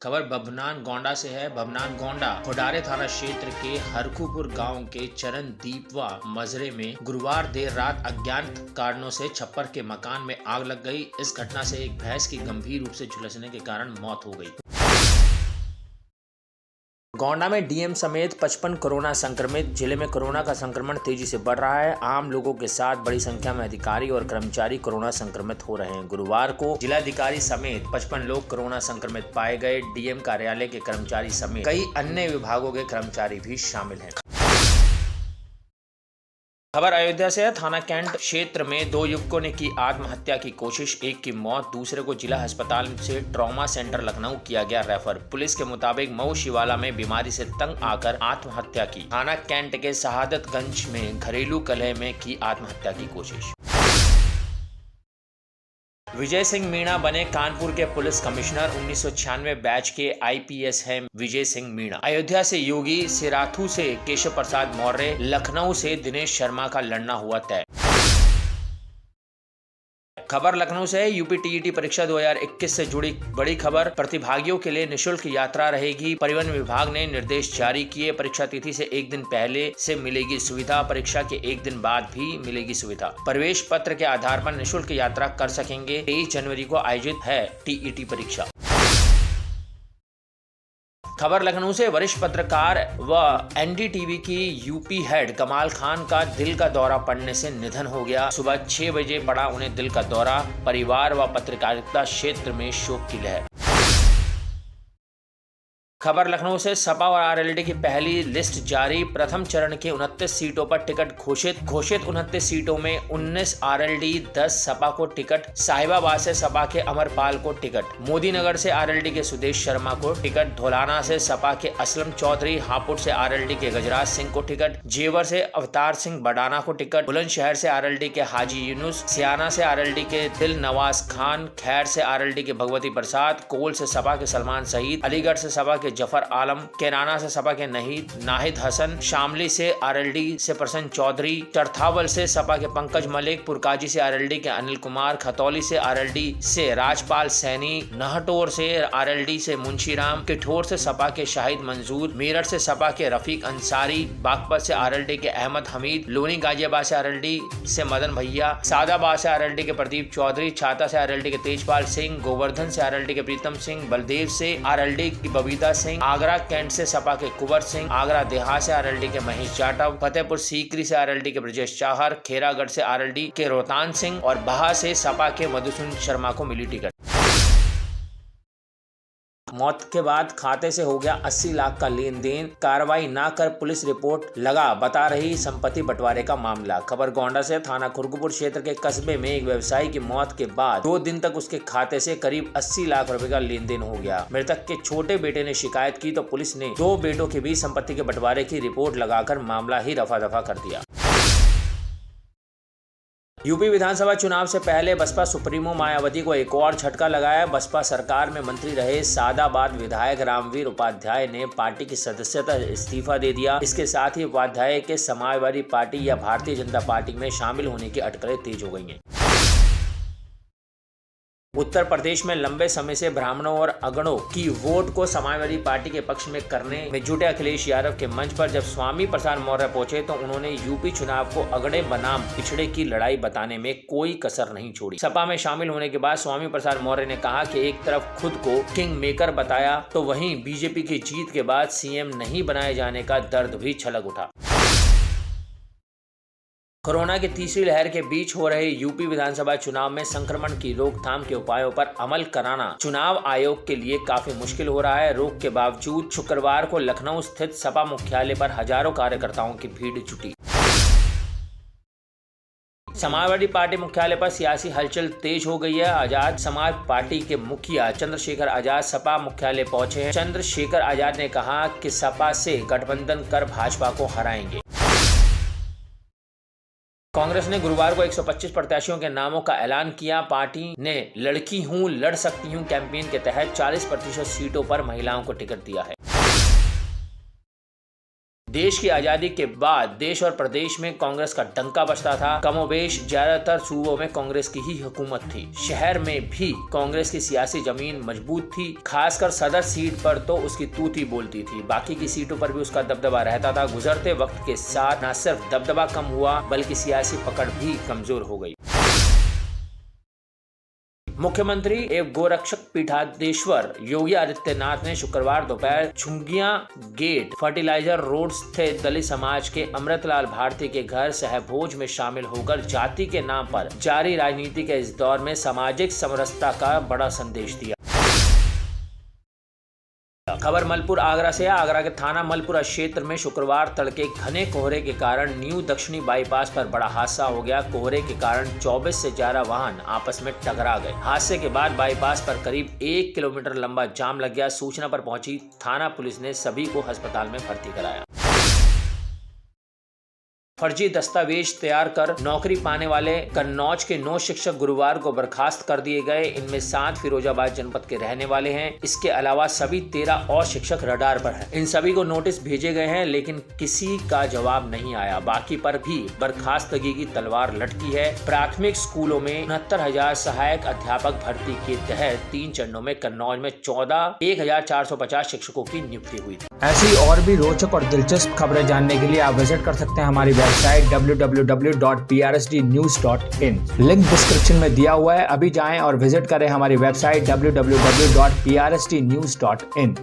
खबर भवनान गोंडा से है। भवनान गोंडा खोडारे थाना क्षेत्र के हरखूपुर गांव के चरणदीपवा मजरे में गुरुवार देर रात अज्ञात कारणों से छप्पर के मकान में आग लग गई। इस घटना से एक भैंस की गंभीर रूप से झुलसने के कारण मौत हो गई। गोंडा में डीएम समेत 55 कोरोना संक्रमित। जिले में कोरोना का संक्रमण तेजी से बढ़ रहा है। आम लोगों के साथ बड़ी संख्या में अधिकारी और कर्मचारी कोरोना संक्रमित हो रहे हैं। गुरुवार को जिलाधिकारी समेत 55 लोग कोरोना संक्रमित पाए गए। डीएम कार्यालय के कर्मचारी समेत कई अन्य विभागों के कर्मचारी भी शामिल हैं। खबर अयोध्या से है। थाना कैंट क्षेत्र में 2 युवकों ने की आत्महत्या की कोशिश। एक की मौत, दूसरे को जिला अस्पताल से ट्रॉमा सेंटर लखनऊ किया गया रेफर। पुलिस के मुताबिक मऊ शिवाला में बीमारी से तंग आकर आत्महत्या की। थाना कैंट के शहादतगंज में घरेलू कलह में की आत्महत्या की कोशिश। विजय सिंह मीणा बने कानपुर के पुलिस कमिश्नर। 1996 बैच के आईपीएस हैं विजय सिंह मीणा। अयोध्या से योगी, सिराथू से केशव प्रसाद मौर्य, लखनऊ से दिनेश शर्मा का लड़ना हुआ तय। खबर लखनऊ से है। यूपी टीईटी परीक्षा 2021 से जुड़ी बड़ी खबर। प्रतिभागियों के लिए निःशुल्क यात्रा रहेगी। परिवहन विभाग ने निर्देश जारी किए। परीक्षा तिथि से एक दिन पहले से मिलेगी सुविधा। परीक्षा के एक दिन बाद भी मिलेगी सुविधा। प्रवेश पत्र के आधार पर निःशुल्क यात्रा कर सकेंगे। 23 जनवरी को आयोजित है टीईटी परीक्षा। खबर लखनऊ से। वरिष्ठ पत्रकार व एनडीटीवी की यूपी हेड कमाल खान का दिल का दौरा पड़ने से निधन हो गया। सुबह 6 बजे पड़ा उन्हें दिल का दौरा। परिवार व पत्रकारिता क्षेत्र में शोक की लहर। खबर लखनऊ से। सपा और आरएलडी की पहली लिस्ट जारी। प्रथम चरण के 29 सीटों पर टिकट घोषित। 29 सीटों में 19 आरएलडी, 10 सपा को टिकट। साहिबाबाद से सपा के अमरपाल को टिकट। मोदीनगर से आरएलडी के सुदेश शर्मा को टिकट। धौलाना से सपा के असलम चौधरी, हापुड़ से आरएलडी के गजराज सिंह को टिकट। जेवर से अवतार सिंह बडाना को टिकट। बुलंदशहर से आरएलडी के हाजी यूनुस, सियाना से आरएलडी के दिल नवाज खान, खैर से आरएलडी के भगवती प्रसाद, कोल से सपा के सलमान शहीद, अलीगढ़ से सपा के जफर आलम, कैराना से सपा के नाहिद हसन, शामली से आरएलडी से प्रसन्न चौधरी, चरथावल से सपा के पंकज मलिक, पुरकाजी से आरएलडी के अनिल कुमार, खतौली से आरएलडी से राजपाल सैनी, नहटोर से आरएलडी से मुंशीराम, किठोर से सपा के शाहिद मंजूर, मेरठ से सपा के रफीक अंसारी, बागपत से आरएलडी के अहमद हमीद, लोनी गाजियाबाद से आरएलडी से मदन भैया, सादाबाद से आरएलडी के प्रदीप चौधरी, छाता से आरएलडी के तेजपाल सिंह, गोवर्धन से आरएलडी के प्रीतम सिंह, बलदेव से आरएलडी की बबीता सिंह, आगरा कैंट से सपा के कुंवर सिंह, आगरा देहात से आरएलडी के महेश जाटव, फतेहपुर सीकरी से आरएलडी के ब्रजेश चाहर, खेरागढ़ से आरएलडी के रोहतान सिंह और बहा से सपा के मधुसूदन शर्मा को मिली टिकट। मौत के बाद खाते से हो गया 80 लाख का लेन देन। कार्रवाई ना कर पुलिस रिपोर्ट लगा, बता रही संपत्ति बंटवारे का मामला। खबर गोंडा से। थाना खुरगपुर क्षेत्र के कस्बे में एक व्यवसायी की मौत के बाद 2 दिन तक उसके खाते से करीब 80 लाख रुपए का लेन देन हो गया। मृतक के छोटे बेटे ने शिकायत की तो पुलिस ने 2 बेटों के बीच संपत्ति के बंटवारे की रिपोर्ट लगाकर मामला ही रफा दफा कर दिया। यूपी विधानसभा चुनाव से पहले बसपा सुप्रीमो मायावती को एक और झटका लगाया। बसपा सरकार में मंत्री रहे सादाबाद विधायक रामवीर उपाध्याय ने पार्टी की सदस्यता इस्तीफा दे दिया। इसके साथ ही उपाध्याय के समाजवादी पार्टी या भारतीय जनता पार्टी में शामिल होने की अटकलें तेज हो गई हैं। उत्तर प्रदेश में लंबे समय से ब्राह्मणों और अगड़ों की वोट को समाजवादी पार्टी के पक्ष में करने में जुटे अखिलेश यादव के मंच पर जब स्वामी प्रसाद मौर्य पहुंचे तो उन्होंने यूपी चुनाव को अगड़े बनाम पिछड़े की लड़ाई बताने में कोई कसर नहीं छोड़ी। सपा में शामिल होने के बाद स्वामी प्रसाद मौर्य ने कहा कि एक तरफ खुद को किंग मेकर बताया तो वहीं बीजेपी की जीत के बाद सीएम नहीं बनाए जाने का दर्द भी छलक उठा। कोरोना की तीसरी लहर के बीच हो रहे यूपी विधानसभा चुनाव में संक्रमण की रोकथाम के उपायों पर अमल कराना चुनाव आयोग के लिए काफी मुश्किल हो रहा है। रोक के बावजूद शुक्रवार को लखनऊ स्थित सपा मुख्यालय पर हजारों कार्यकर्ताओं की भीड़ जुटी। समाजवादी पार्टी मुख्यालय पर सियासी हलचल तेज हो गई है। आजाद समाज पार्टी के मुखिया चंद्रशेखर आजाद सपा मुख्यालय पहुंचे हैं। चंद्रशेखर आजाद ने कहा कि सपा से गठबंधन कर भाजपा को हराएंगे। कांग्रेस ने गुरुवार को 125 प्रत्याशियों के नामों का ऐलान किया। पार्टी ने लड़की हूं लड़ सकती हूं कैंपेन के तहत 40% सीटों पर महिलाओं को टिकट दिया है। देश की आजादी के बाद देश और प्रदेश में कांग्रेस का डंका बजता था। कमोबेश ज्यादातर सूबों में कांग्रेस की ही हुकूमत थी। शहर में भी कांग्रेस की सियासी जमीन मजबूत थी। खासकर सदर सीट पर तो उसकी तूती बोलती थी। बाकी की सीटों पर भी उसका दबदबा रहता था। गुजरते वक्त के साथ न सिर्फ दबदबा कम हुआ बल्कि सियासी पकड़ भी कमजोर हो गई। मुख्यमंत्री एवं गोरक्षक पीठाधीश्वर योगी आदित्यनाथ ने शुक्रवार दोपहर झुंगिया गेट फर्टिलाइजर रोड स्थित दलित समाज के अमृतलाल भारती के घर सहभोज में शामिल होकर जाति के नाम पर जारी राजनीति के इस दौर में सामाजिक समरसता का बड़ा संदेश दिया। खबर मलपुर आगरा से। आगरा के थाना मलपुरा क्षेत्र में शुक्रवार तड़के घने कोहरे के कारण न्यू दक्षिणी बाईपास पर बड़ा हादसा हो गया। कोहरे के कारण 24 से ज्यादा वाहन आपस में टकरा गए। हादसे के बाद बाईपास पर करीब 1 किलोमीटर लंबा जाम लग गया। सूचना पर पहुंची थाना पुलिस ने सभी को अस्पताल में भर्ती कराया। फर्जी दस्तावेज तैयार कर नौकरी पाने वाले कन्नौज के 9 शिक्षक गुरुवार को बर्खास्त कर दिए गए। इनमें 7 फिरोजाबाद जनपद के रहने वाले हैं। इसके अलावा सभी 13 और शिक्षक रडार पर हैं। इन सभी को नोटिस भेजे गए हैं लेकिन किसी का जवाब नहीं आया। बाकी पर भी बर्खास्तगी की तलवार लटकी है। प्राथमिक स्कूलों में 69,000 सहायक अध्यापक भर्ती के तहत 3 चरणों में कन्नौज में 14,450 शिक्षकों की नियुक्ति हुई थी। ऐसी और भी रोचक और दिलचस्प खबरें जानने के लिए आप विजिट कर सकते हैं हमारी वेबसाइट www.prsdnews.in। लिंक डिस्क्रिप्शन में दिया हुआ है। अभी जाएं और विजिट करें हमारी वेबसाइट www.prsdnews.in।